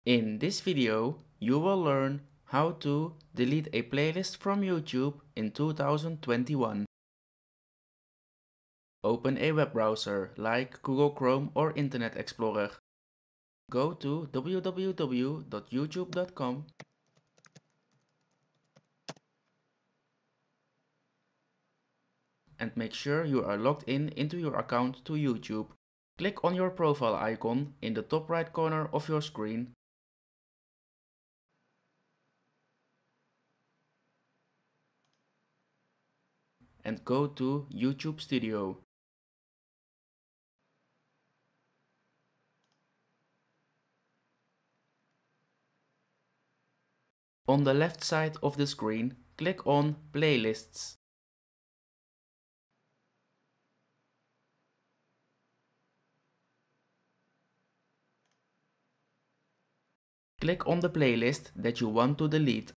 In this video, you will learn how to delete a playlist from YouTube in 2021. Open a web browser like Google Chrome or Internet Explorer. Go to www.youtube.com and make sure you are logged into your account to YouTube. Click on your profile icon in the top right corner of your screen and go to YouTube Studio. On the left side of the screen, click on Playlists. Click on the playlist that you want to delete.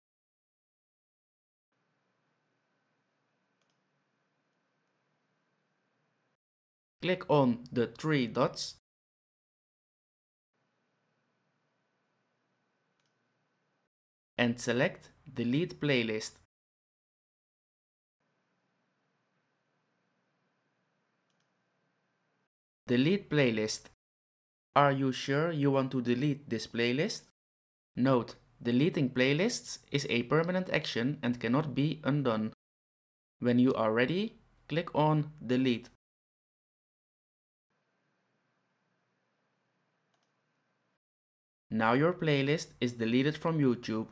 Click on the three dots and select Delete Playlist. Delete playlist. Are you sure you want to delete this playlist? Note, deleting playlists is a permanent action and cannot be undone. When you are ready, click on Delete. Now your playlist is deleted from YouTube.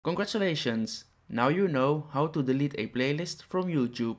Congratulations! Now you know how to delete a playlist from YouTube.